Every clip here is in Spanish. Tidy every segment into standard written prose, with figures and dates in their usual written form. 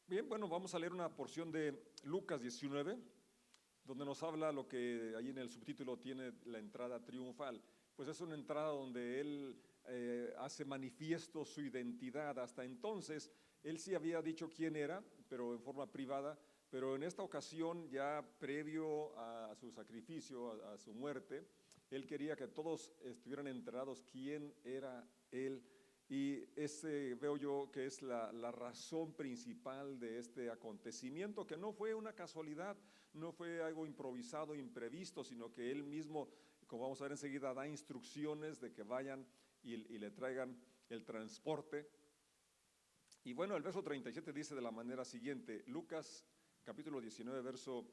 Bien, bueno, vamos a leer una porción de Lucas 19, donde nos habla lo que ahí en el subtítulo tiene la entrada triunfal. Pues es una entrada donde él hace manifiesto su identidad. Hasta entonces, él sí había dicho quién era, pero en forma privada, pero en esta ocasión, ya previo a su sacrificio, a su muerte, él quería que todos estuvieran enterados quién era él. Y ese veo yo que es la razón principal de este acontecimiento, que no fue una casualidad, no fue algo improvisado, imprevisto, sino que él mismo, como vamos a ver enseguida, da instrucciones de que vayan y le traigan el transporte. Y bueno, el verso 37 dice de la manera siguiente, Lucas capítulo 19, verso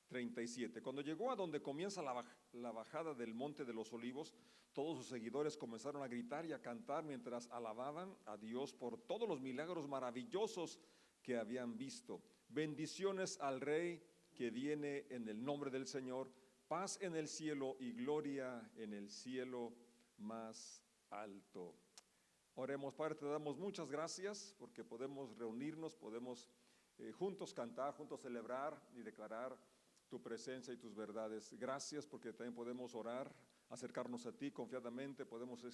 37. Cuando llegó a donde comienza la bajada del Monte de los Olivos, todos sus seguidores comenzaron a gritar y a cantar mientras alababan a Dios por todos los milagros maravillosos que habían visto. Bendiciones al Rey que viene en el nombre del Señor, paz en el cielo y gloria en el cielo más alto. Oremos. Padre, te damos muchas gracias porque podemos reunirnos, podemos juntos cantar, juntos celebrar y declarar tu presencia y tus verdades. Gracias porque también podemos orar, acercarnos a ti confiadamente, podemos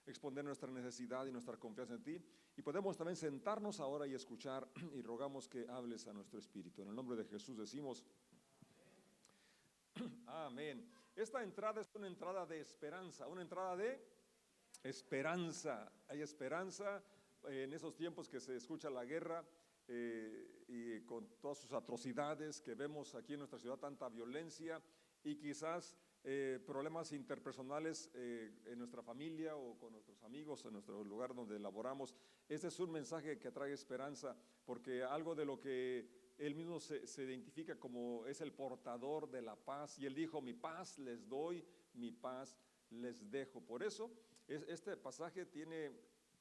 exponer nuestra necesidad y nuestra confianza en ti, y podemos también sentarnos ahora y escuchar, y rogamos que hables a nuestro espíritu. En el nombre de Jesús decimos amén. Esta entrada es una entrada de esperanza, una entrada de esperanza. Hay esperanza en esos tiempos que se escucha la guerra, y con todas sus atrocidades que vemos aquí en nuestra ciudad, tanta violencia y quizás problemas interpersonales en nuestra familia o con nuestros amigos, en nuestro lugar donde laboramos. Este es un mensaje que trae esperanza, porque algo de lo que él mismo se identifica como es el portador de la paz, y él dijo: mi paz les doy, mi paz les dejo. Por eso este pasaje tiene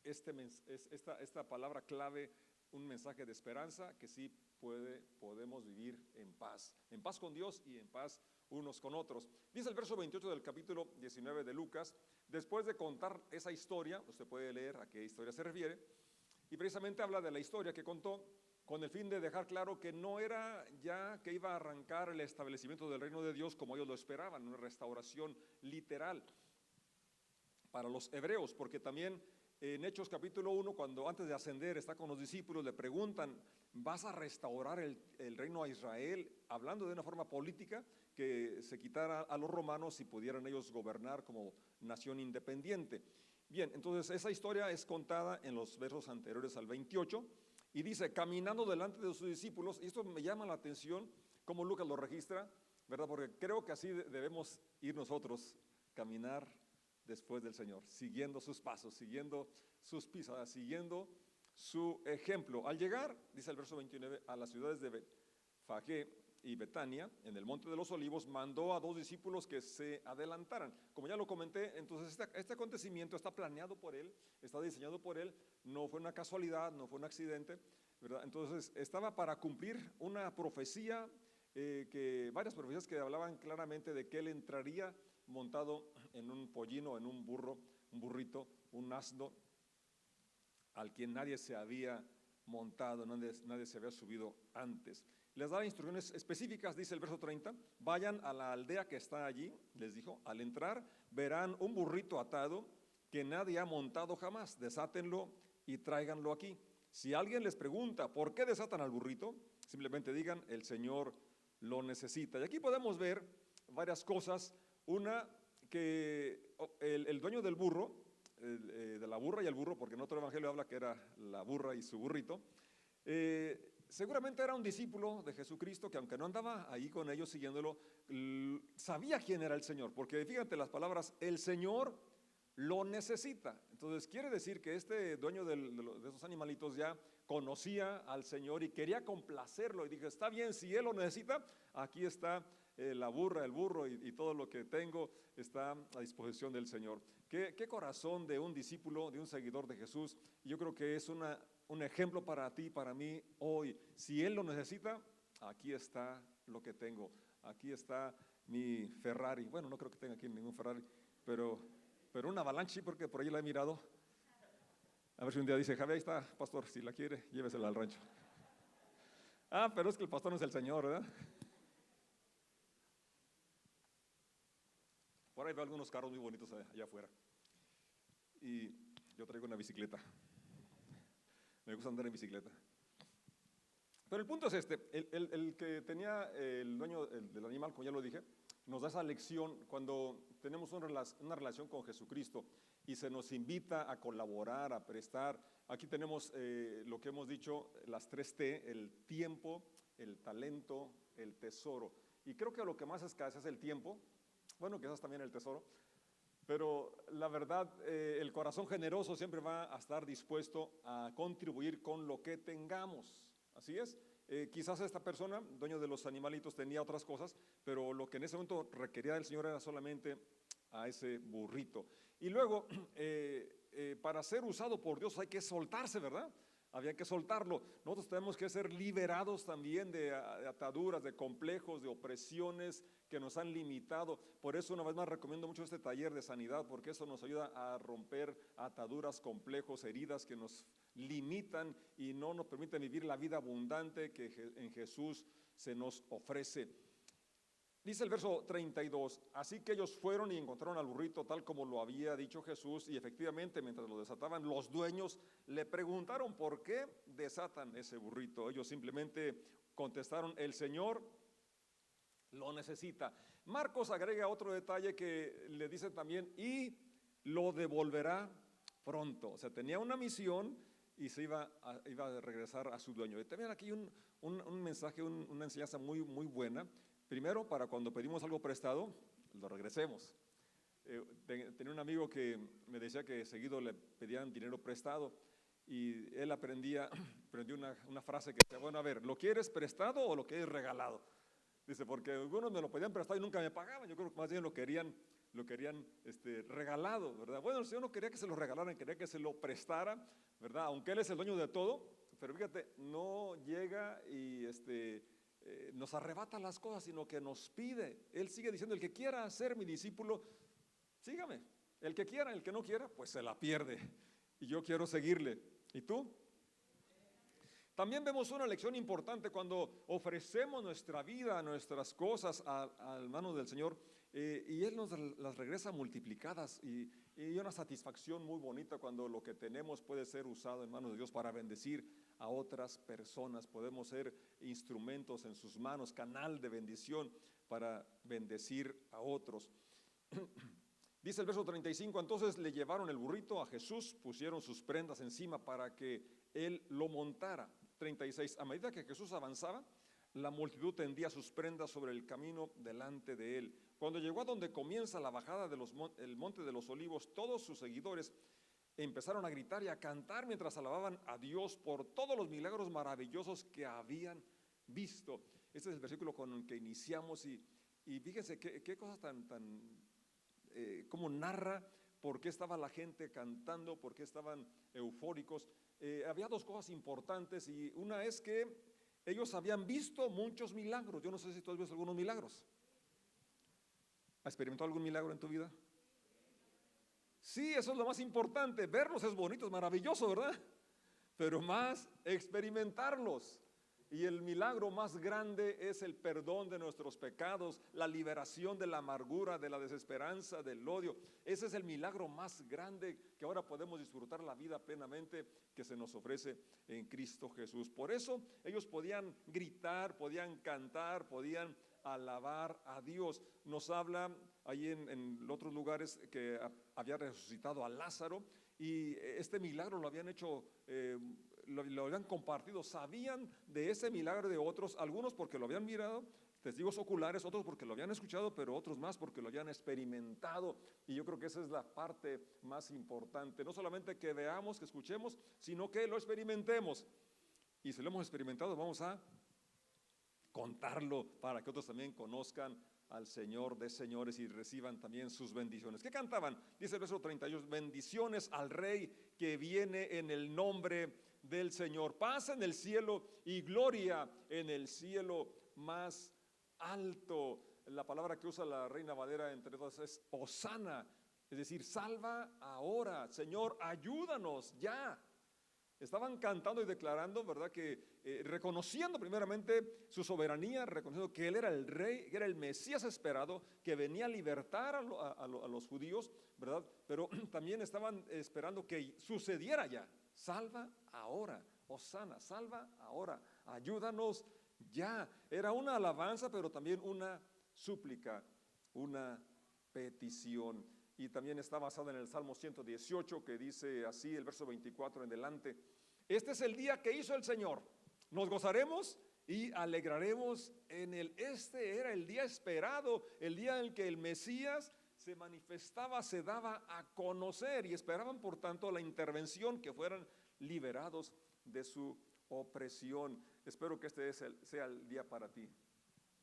esta palabra clave, un mensaje de esperanza, que sí podemos vivir en paz con Dios y en paz unos con otros. Dice el verso 28 del capítulo 19 de Lucas, después de contar esa historia, usted puede leer a qué historia se refiere, y precisamente habla de la historia que contó con el fin de dejar claro que no era ya que iba a arrancar el establecimiento del reino de Dios como ellos lo esperaban, una restauración literal para los hebreos, porque también en Hechos capítulo 1, cuando antes de ascender está con los discípulos, le preguntan: ¿vas a restaurar el reino a Israel? Hablando de una forma política, que se quitara a los romanos y pudieran ellos gobernar como nación independiente. Bien, entonces esa historia es contada en los versos anteriores al 28, y dice: caminando delante de sus discípulos, y esto me llama la atención como Lucas lo registra, ¿verdad? Porque creo que así debemos ir nosotros, caminar después del Señor, siguiendo sus pasos, siguiendo sus pisadas, siguiendo su ejemplo. Al llegar, dice el verso 29, a las ciudades de Betfagé y Betania, en el Monte de los Olivos, mandó a 2 discípulos que se adelantaran. Como ya lo comenté, entonces este acontecimiento está planeado por él, está diseñado por él, no fue una casualidad, no fue un accidente, ¿verdad? Entonces estaba para cumplir una profecía, varias profecías que hablaban claramente de que él entraría montado en un pollino, en un burro, un burrito, un asno, al quien nadie se había montado, nadie se había subido antes. Les daba instrucciones específicas, dice el verso 30, vayan a la aldea que está allí, les dijo, al entrar verán un burrito atado que nadie ha montado jamás, desátenlo y tráiganlo aquí. Si alguien les pregunta por qué desatan al burrito, simplemente digan: el Señor lo necesita. Y aquí podemos ver varias cosas. Una, que el dueño del burro, de la burra y el burro, porque en otro evangelio habla que era la burra y su burrito, seguramente era un discípulo de Jesucristo, que aunque no andaba ahí con ellos siguiéndolo, sabía quién era el Señor, porque fíjate las palabras: el Señor lo necesita. Entonces quiere decir que este dueño de esos animalitos ya conocía al Señor y quería complacerlo, y dijo: está bien, si él lo necesita, aquí está la burra, el burro y todo lo que tengo está a disposición del Señor. ¿Qué corazón de un discípulo, de un seguidor de Jesús? Yo creo que es un ejemplo para ti, para mí hoy. Si él lo necesita, aquí está lo que tengo, aquí está mi Ferrari. Bueno, no creo que tenga aquí ningún Ferrari, pero una Avalanche, porque por ahí la he mirado. A ver si un día dice: Javier, ahí está, pastor, si la quiere, llévesela al rancho. Ah, pero es que el pastor no es el Señor, ¿verdad? Por ahí veo algunos carros muy bonitos allá afuera. Y yo traigo una bicicleta. Me gusta andar en bicicleta. Pero el punto es este, el que tenía el dueño del animal, como ya lo dije, nos da esa lección cuando tenemos una relación con Jesucristo y se nos invita a colaborar, a prestar. Aquí tenemos lo que hemos dicho, las 3T, el tiempo, el talento, el tesoro. Y creo que lo que más escasea es el tiempo, bueno, quizás también el tesoro, pero la verdad, el corazón generoso siempre va a estar dispuesto a contribuir con lo que tengamos. Así es. Quizás esta persona, dueño de los animalitos, tenía otras cosas, pero lo que en ese momento requería del Señor era solamente a ese burrito. Y luego, para ser usado por Dios hay que soltarse, ¿verdad? Había que soltarlo. Nosotros tenemos que ser liberados también de ataduras, de complejos, de opresiones que nos han limitado. Por eso una vez más recomiendo mucho este taller de sanidad, porque eso nos ayuda a romper ataduras, complejos, heridas que nos limitan y no nos permiten vivir la vida abundante que en Jesús se nos ofrece. Dice el verso 32, así que ellos fueron y encontraron al burrito tal como lo había dicho Jesús, y efectivamente mientras lo desataban, los dueños le preguntaron por qué desatan ese burrito. Ellos simplemente contestaron, el Señor lo necesita. Marcos agrega otro detalle que le dice también, y lo devolverá pronto. O sea, tenía una misión y se iba a regresar a su dueño. Y también aquí un mensaje, una enseñanza muy, muy buena. Primero, para cuando pedimos algo prestado, lo regresemos. Tenía un amigo que me decía que seguido le pedían dinero prestado y él aprendió una frase que decía, bueno, a ver, ¿lo quieres prestado o lo quieres regalado? Dice, porque algunos me lo pedían prestado y nunca me pagaban. Yo creo que más bien lo querían regalado, ¿verdad? Bueno, el Señor no quería que se lo regalaran, quería que se lo prestara, ¿verdad? Aunque Él es el dueño de todo, pero fíjate, no llega y nos arrebata las cosas, sino que nos pide. Él sigue diciendo, el que quiera ser mi discípulo, sígame. El que quiera, el que no quiera, pues se la pierde. Y yo quiero seguirle. ¿Y tú? También vemos una lección importante cuando ofrecemos nuestra vida, nuestras cosas a manos del Señor, y Él nos las regresa multiplicadas y una satisfacción muy bonita cuando lo que tenemos puede ser usado en manos de Dios para bendecir a otras personas. Podemos ser instrumentos en sus manos, canal de bendición para bendecir a otros. Dice el verso 35, entonces le llevaron el burrito a Jesús, pusieron sus prendas encima para que Él lo montara. 36, a medida que Jesús avanzaba, la multitud tendía sus prendas sobre el camino delante de Él. Cuando llegó a donde comienza la bajada del monte de los olivos, todos sus seguidores empezaron a gritar y a cantar mientras alababan a Dios por todos los milagros maravillosos que habían visto. Este es el versículo con el que iniciamos y fíjense qué cosas cómo narra por qué estaba la gente cantando, por qué estaban eufóricos. Había dos cosas importantes y una es que ellos habían visto muchos milagros. Yo no sé si tú has visto algunos milagros. ¿Has experimentado algún milagro en tu vida? Sí, eso es lo más importante. Verlos es bonito, es maravilloso, ¿verdad? Pero más experimentarlos. Y el milagro más grande es el perdón de nuestros pecados, la liberación de la amargura, de la desesperanza, del odio. Ese es el milagro más grande que ahora podemos disfrutar la vida plenamente que se nos ofrece en Cristo Jesús. Por eso ellos podían gritar, podían cantar, podían alabar a Dios. Nos habla ahí en otros lugares que había resucitado a Lázaro y este milagro lo habían hecho, lo habían compartido, sabían de ese milagro de otros, algunos porque lo habían mirado, testigos oculares, otros porque lo habían escuchado, pero otros más porque lo habían experimentado. Y yo creo que esa es la parte más importante, no solamente que veamos, que escuchemos, sino que lo experimentemos. Y si lo hemos experimentado, vamos a contarlo para que otros también conozcan al Señor de señores y reciban también sus bendiciones. ¿Qué cantaban? Dice el verso 32, bendiciones al Rey que viene en el nombre del Señor, paz en el cielo y gloria en el cielo más alto. La palabra que usa la Reina Valera entre todas es Hosana, es decir, salva ahora, Señor, ayúdanos ya. Estaban cantando y declarando, ¿verdad? Que reconociendo primeramente su soberanía, reconociendo que Él era el rey, que era el Mesías esperado, que venía a libertar a los judíos, ¿verdad? Pero también estaban esperando que sucediera ya. Salva ahora, Hosana, salva ahora, ayúdanos ya. Era una alabanza, pero también una súplica, una petición. Y también está basada en el Salmo 118, que dice así, el verso 24 en adelante: este es el día que hizo el Señor, nos gozaremos y alegraremos en él. Este era el día esperado, el día en que el Mesías se manifestaba, se daba a conocer, y esperaban por tanto la intervención, que fueran liberados de su opresión. Espero que este sea el día para ti,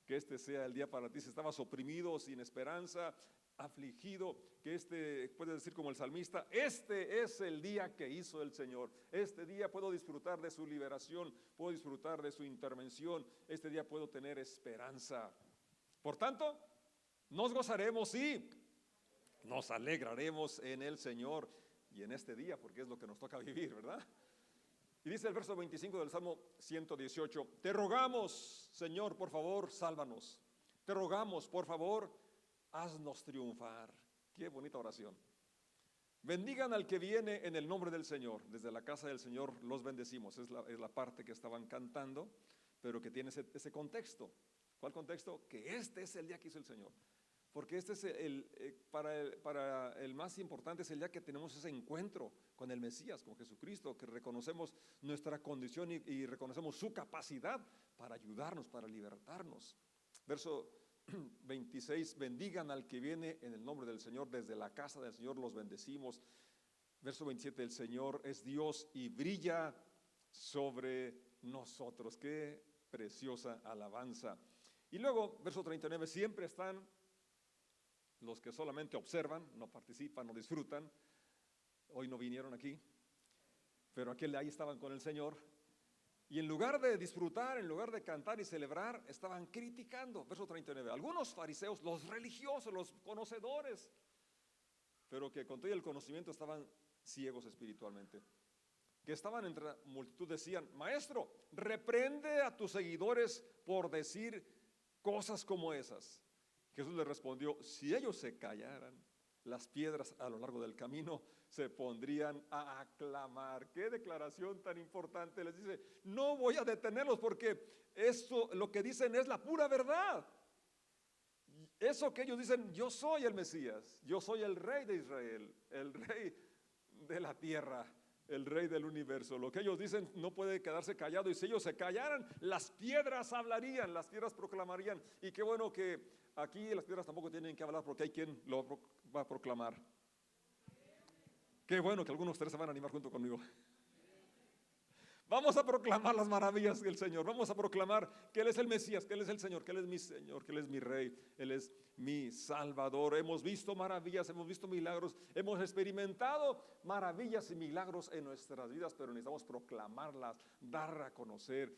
que este sea el día para ti. Si estabas oprimido, sin esperanza, afligido, que puedes decir como el salmista: este es el día que hizo el Señor. Este día puedo disfrutar de su liberación, puedo disfrutar de su intervención, este día puedo tener esperanza. Por tanto, nos gozaremos y nos alegraremos en el Señor y en este día, porque es lo que nos toca vivir, ¿verdad? Y dice el verso 25 del Salmo 118: te rogamos, Señor, por favor, sálvanos. Te rogamos, por favor, haznos triunfar. Qué bonita oración. Bendigan al que viene en el nombre del Señor. Desde la casa del Señor los bendecimos. Es la parte que estaban cantando, pero que tiene ese contexto. ¿Cuál contexto? Que este es el día que hizo el Señor. Porque este es para el más importante, es el día que tenemos ese encuentro con el Mesías, con Jesucristo, que reconocemos nuestra condición y reconocemos su capacidad para ayudarnos, para libertarnos. Verso 26: bendigan al que viene en el nombre del Señor, desde la casa del Señor los bendecimos. Verso 27: el Señor es Dios y brilla sobre nosotros. Qué preciosa alabanza. Y luego, verso 39, siempre están los que solamente observan, no participan, no disfrutan. Hoy no vinieron aquí, pero ahí estaban con el Señor. Y en lugar de disfrutar, en lugar de cantar y celebrar, estaban criticando. Verso 39, algunos fariseos, los religiosos, los conocedores, pero que con todo el conocimiento estaban ciegos espiritualmente, que estaban entre la multitud, decían: maestro, reprende a tus seguidores por decir cosas como esas. Jesús les respondió: si ellos se callaran, las piedras a lo largo del camino se pondrían a aclamar. Qué declaración tan importante. Les dice: no voy a detenerlos, porque esto, lo que dicen, es la pura verdad. Eso que ellos dicen: yo soy el Mesías, yo soy el Rey de Israel, el Rey de la tierra, el Rey del universo. Lo que ellos dicen no puede quedarse callado, y si ellos se callaran, las piedras hablarían, las piedras proclamarían. Y qué bueno que aquí las piedras tampoco tienen que hablar, porque hay quien lo va a proclamar. Qué bueno que algunos de ustedes se van a animar junto conmigo. Vamos a proclamar las maravillas del Señor. Vamos a proclamar que Él es el Mesías, que Él es el Señor, que Él es mi Señor, que Él es mi Rey, Él es mi Salvador. Hemos visto maravillas, hemos visto milagros, hemos experimentado maravillas y milagros en nuestras vidas, pero necesitamos proclamarlas, dar a conocer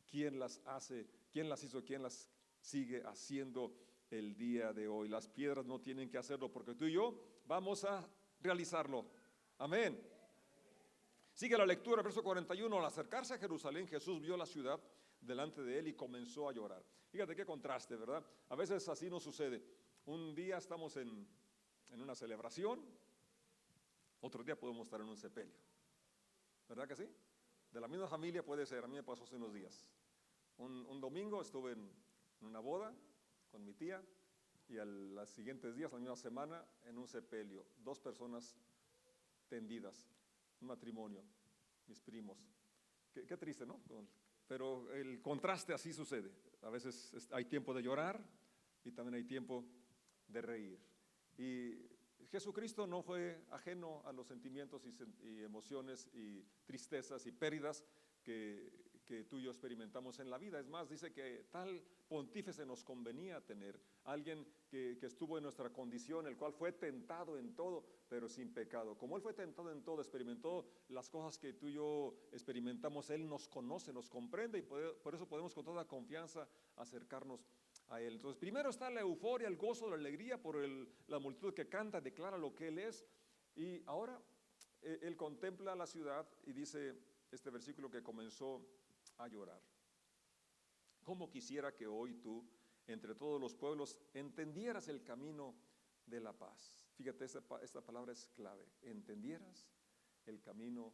quién las hace, quién las hizo, quién las sigue haciendo el día de hoy. Las piedras no tienen que hacerlo, porque tú y yo vamos a realizarlo. Amén. Sigue la lectura, verso 41. Al acercarse a Jerusalén, Jesús vio la ciudad delante de él y comenzó a llorar. Fíjate qué contraste, ¿verdad? A veces así nos sucede. Un día estamos en una celebración, otro día podemos estar en un sepelio. ¿Verdad que sí? De la misma familia puede ser. A mí me pasó hace unos días. Un domingo estuve en una boda con mi tía, y a los siguientes días, la misma semana, en un sepelio. 2 personas tendidas. Un matrimonio, mis primos. Qué triste, ¿no? Pero el contraste así sucede. A veces hay tiempo de llorar y también hay tiempo de reír. Y Jesucristo no fue ajeno a los sentimientos y emociones y tristezas y pérdidas que tú y yo experimentamos en la vida. Es más, dice que tal pontífice nos convenía tener, alguien que estuvo en nuestra condición, el cual fue tentado en todo, pero sin pecado. Como Él fue tentado en todo, experimentó las cosas que tú y yo experimentamos, Él nos conoce, nos comprende, y por eso podemos con toda confianza acercarnos a Él. Entonces, primero está la euforia, el gozo, la alegría por la multitud que canta, declara lo que Él es. Y ahora él contempla la ciudad y dice este versículo que comenzó a llorar. ¿Cómo quisiera que hoy tú, entre todos los pueblos, entendieras el camino de la paz? Fíjate, esta palabra es clave. Entendieras el camino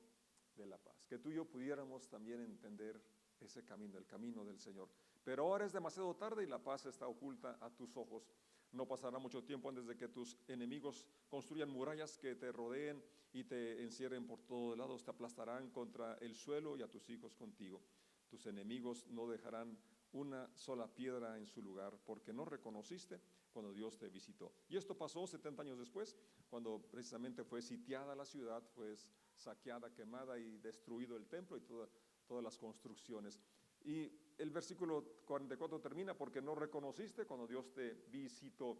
de la paz. Que tú y yo pudiéramos también entender ese camino, el camino del Señor. Pero ahora es demasiado tarde y la paz está oculta a tus ojos. No pasará mucho tiempo antes de que tus enemigos construyan murallas que te rodeen y te encierren por todos lados. Te aplastarán contra el suelo y a tus hijos contigo. Tus enemigos no dejarán una sola piedra en su lugar, porque no reconociste cuando Dios te visitó. Y esto pasó 70 años después, cuando precisamente fue sitiada la ciudad, fue saqueada, quemada y destruido el templo y todas las construcciones. Y el versículo 44 termina, porque no reconociste cuando Dios te visitó.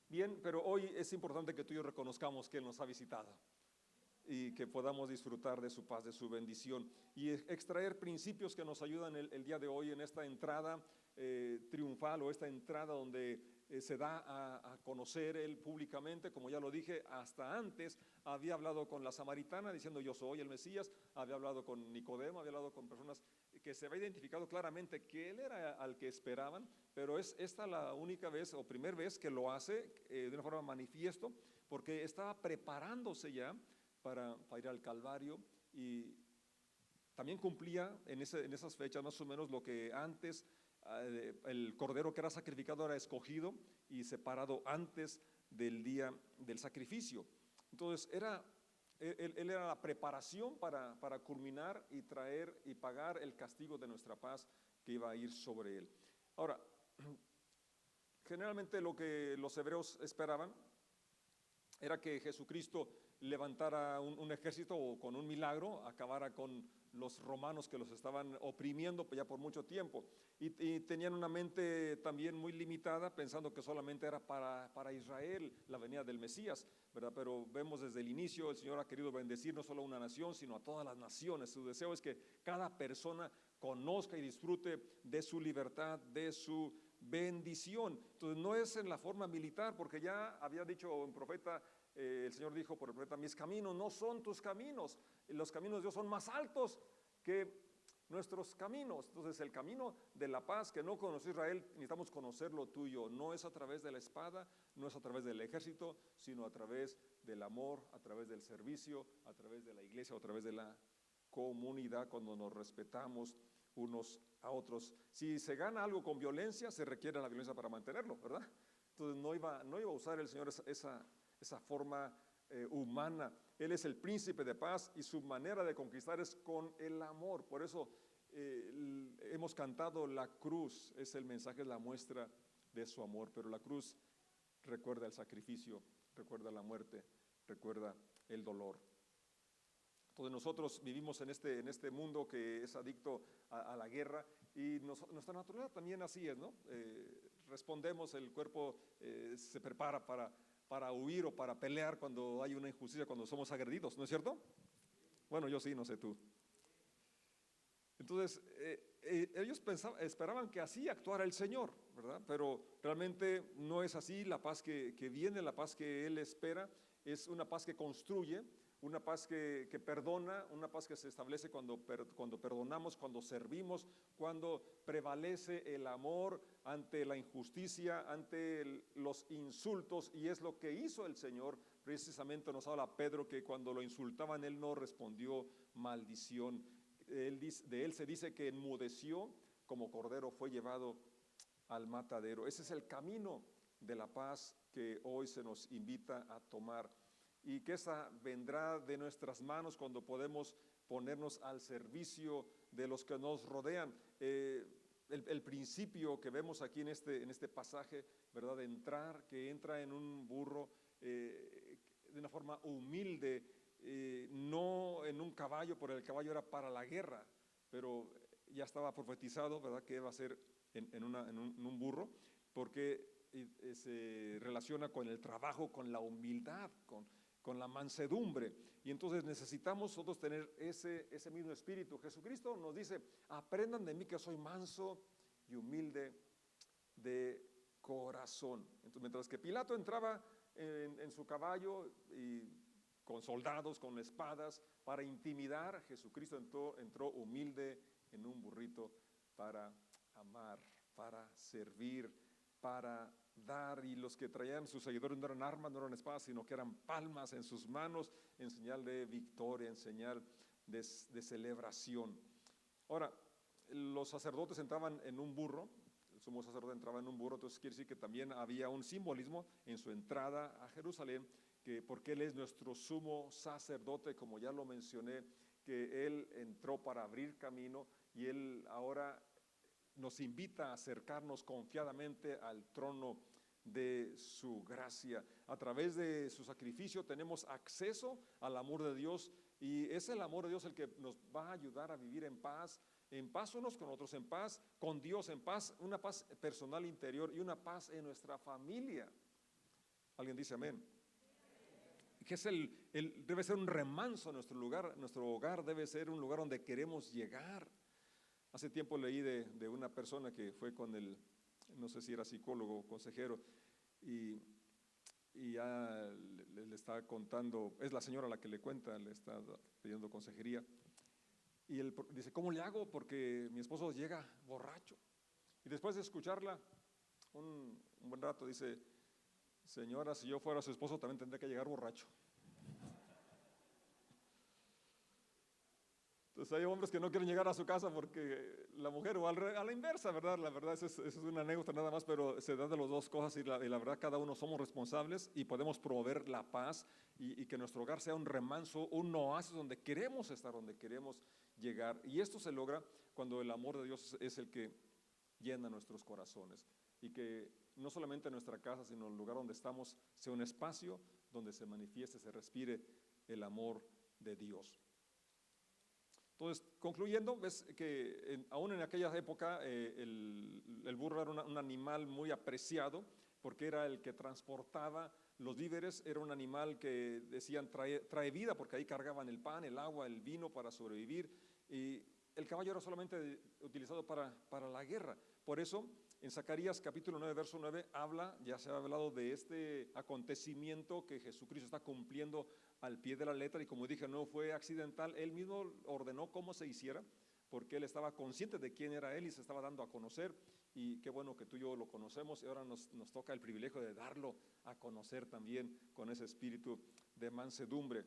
Bien, pero hoy es importante que tú y yo reconozcamos que Él nos ha visitado y que podamos disfrutar de su paz, de su bendición y extraer principios que nos ayudan el día de hoy en esta entrada triunfal, o esta entrada donde se da a conocer Él públicamente. Como ya lo dije, hasta antes había hablado con la samaritana diciendo yo soy el Mesías, había hablado con Nicodemo, había hablado con personas que se había identificado claramente que Él era al que esperaban, pero es esta la única vez o primera vez que lo hace de una forma manifiesto, porque estaba preparándose ya para ir al Calvario, y también cumplía en esas fechas más o menos lo que antes el cordero que era sacrificado era escogido y separado antes del día del sacrificio. Entonces él era la preparación para culminar y traer y pagar el castigo de nuestra paz que iba a ir sobre él. Ahora, generalmente lo que los hebreos esperaban era que Jesucristo levantara un ejército o con un milagro acabara con los romanos que los estaban oprimiendo ya por mucho tiempo, y tenían una mente también muy limitada, pensando que solamente era para Israel la venida del Mesías, ¿verdad? Pero vemos desde el inicio el Señor ha querido bendecir no solo a una nación, sino a todas las naciones. Su deseo es que cada persona conozca y disfrute de su libertad, de su bendición. Entonces no es en la forma militar, porque ya había dicho un profeta, el Señor dijo por el profeta, mis caminos no son tus caminos, los caminos de Dios son más altos que nuestros caminos. Entonces el camino de la paz que no conoció Israel, necesitamos conocerlo tú y yo. No es a través de la espada, no es a través del ejército, sino a través del amor, a través del servicio, a través de la iglesia, a través de la comunidad, cuando nos respetamos unos a otros. Si se gana algo con violencia, se requiere la violencia para mantenerlo, ¿verdad? Entonces no iba a usar el Señor esa forma humana. Él es el príncipe de paz y su manera de conquistar es con el amor. Por eso hemos cantado la cruz, es el mensaje, es la muestra de su amor. Pero la cruz recuerda el sacrificio, recuerda la muerte, recuerda el dolor. Entonces nosotros vivimos en este mundo que es adicto a la guerra, y nuestra naturaleza también así es, ¿no? Respondemos, el cuerpo se prepara para huir o para pelear cuando hay una injusticia, cuando somos agredidos, ¿no es cierto? Bueno, yo sí, no sé tú. Entonces, ellos esperaban que así actuara el Señor, ¿verdad? Pero realmente no es así. La paz que viene, la paz que Él espera, es una paz que construye, una paz que perdona, una paz que se establece cuando perdonamos, cuando servimos, cuando prevalece el amor ante la injusticia, ante los insultos. Y es lo que hizo el Señor. Precisamente nos habla Pedro que cuando lo insultaban Él no respondió maldición. De Él se dice que enmudeció, como cordero fue llevado al matadero. Ese es el camino de la paz que hoy se nos invita a tomar, y que esa vendrá de nuestras manos cuando podemos ponernos al servicio de los que nos rodean. El principio que vemos aquí en este pasaje, ¿verdad? De que entra en un burro de una forma humilde, no en un caballo, porque el caballo era para la guerra, pero ya estaba profetizado, ¿verdad?, que iba a ser en un burro, porque se relaciona con el trabajo, con la humildad, con la mansedumbre. Y entonces necesitamos nosotros tener ese mismo espíritu. Jesucristo nos dice, aprendan de mí que soy manso y humilde de corazón. Entonces, mientras que Pilato entraba en su caballo y con soldados, con espadas, para intimidar. Jesucristo entró humilde en un burrito para amar, para servir, para dar. Y los que traían sus seguidores no eran armas, no eran espadas, sino que eran palmas en sus manos, en señal de victoria, en señal de celebración. Ahora, los sacerdotes entraban en un burro, el sumo sacerdote entraba en un burro, entonces quiere decir que también había un simbolismo en su entrada a Jerusalén, porque Él es nuestro sumo sacerdote, como ya lo mencioné, que Él entró para abrir camino y Él ahora nos invita a acercarnos confiadamente al trono de su gracia. A través de su sacrificio tenemos acceso al amor de Dios, y es el amor de Dios el que nos va a ayudar a vivir en paz unos con otros, en paz con Dios, en paz, una paz personal interior y una paz en nuestra familia. ¿Alguien dice amén? Que es debe ser un remanso nuestro lugar, nuestro hogar debe ser un lugar donde queremos llegar. Hace tiempo leí de una persona que fue con no sé si era psicólogo o consejero, y ya le está contando, es la señora la que le cuenta, le está pidiendo consejería, y él dice, ¿cómo le hago? Porque mi esposo llega borracho. Y después de escucharla un buen rato, dice, señora, si yo fuera su esposo también tendría que llegar borracho. Entonces hay hombres que no quieren llegar a su casa porque la mujer, o a la inversa, ¿verdad? La verdad, eso es una anécdota nada más, pero se da de las dos cosas, y la verdad cada uno somos responsables y podemos proveer la paz y que nuestro hogar sea un remanso, un oasis donde queremos estar, donde queremos llegar. Y esto se logra cuando el amor de Dios es el que llena nuestros corazones, y que no solamente nuestra casa, sino el lugar donde estamos sea un espacio donde se manifieste, se respire el amor de Dios. Entonces, concluyendo, ves que aún en aquella época el burro era un animal muy apreciado, porque era el que transportaba los víveres, era un animal que decían trae vida, porque ahí cargaban el pan, el agua, el vino para sobrevivir, y el caballo era solamente utilizado para la guerra. Por eso, en Zacarías capítulo 9, verso 9, ya se ha hablado de este acontecimiento que Jesucristo está cumpliendo al pie de la letra, y como dije, no fue accidental, Él mismo ordenó cómo se hiciera, porque Él estaba consciente de quién era Él y se estaba dando a conocer, y qué bueno que tú y yo lo conocemos, y ahora nos toca el privilegio de darlo a conocer también con ese espíritu de mansedumbre.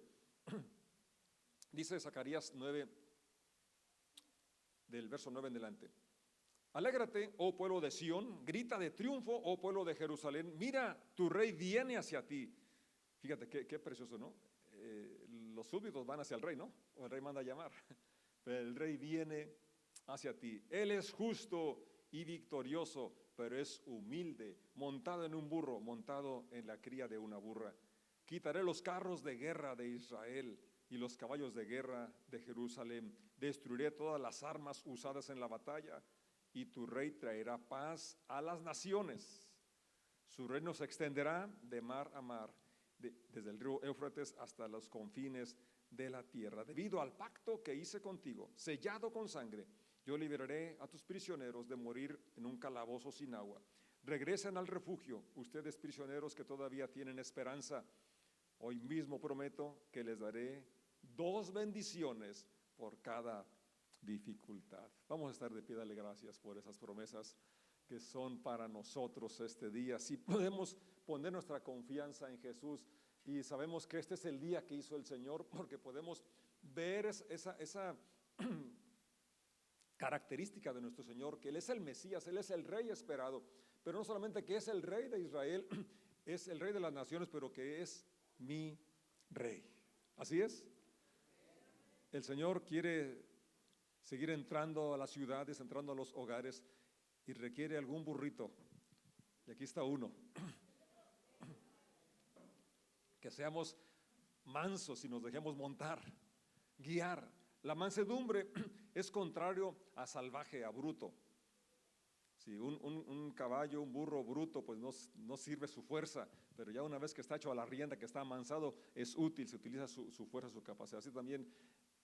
Dice Zacarías 9, del verso 9 en adelante: alégrate, oh pueblo de Sión, grita de triunfo, oh pueblo de Jerusalén, mira, tu rey viene hacia ti. Fíjate qué precioso, ¿no? Los súbditos van hacia el rey, ¿no? O el rey manda a llamar, pero el rey viene hacia ti. Él es justo y victorioso, pero es humilde, montado en un burro, montado en la cría de una burra. Quitaré los carros de guerra de Israel y los caballos de guerra de Jerusalén. Destruiré todas las armas usadas en la batalla, y tu rey traerá paz a las naciones. Su reino se extenderá de mar a mar, desde el río Éufrates hasta los confines de la tierra. Debido al pacto que hice contigo, sellado con sangre, yo liberaré a tus prisioneros de morir en un calabozo sin agua. Regresen al refugio, ustedes prisioneros que todavía tienen esperanza. Hoy mismo prometo que les daré 2 bendiciones por cada dificultad. Vamos a estar de pie, darle gracias por esas promesas que son para nosotros este día. Si podemos poner nuestra confianza en Jesús, y sabemos que este es el día que hizo el Señor, porque podemos ver esa característica de nuestro Señor, que Él es el Mesías, Él es el Rey esperado, pero no solamente que es el Rey de Israel, es el Rey de las naciones, pero que es mi Rey. ¿Así es? El Señor quiere seguir entrando a las ciudades, entrando a los hogares, y requiere algún burrito, y aquí está uno. Que seamos mansos y nos dejemos montar, guiar. La mansedumbre es contrario a salvaje, a bruto. Si un caballo, un burro bruto, pues no sirve su fuerza, pero ya una vez que está hecho a la rienda, que está amansado, es útil, se utiliza su fuerza, su capacidad. Así también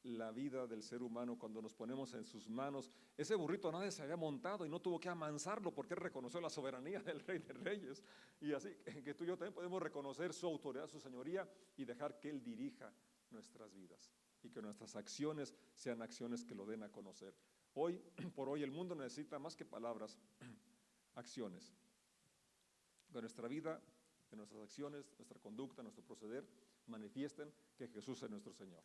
la vida del ser humano cuando nos ponemos en sus manos. Ese burrito nadie se había montado y no tuvo que amansarlo porque él reconoció la soberanía del Rey de Reyes. Y así que tú y yo también podemos reconocer su autoridad, su señoría y dejar que Él dirija nuestras vidas y que nuestras acciones sean acciones que lo den a conocer. Hoy por hoy el mundo necesita más que palabras, acciones. Que nuestra vida, que nuestras acciones, nuestra conducta, nuestro proceder manifiesten que Jesús es nuestro Señor,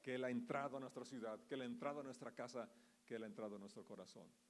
que Él ha entrado a nuestra ciudad, que Él ha entrado a nuestra casa, que Él ha entrado a nuestro corazón.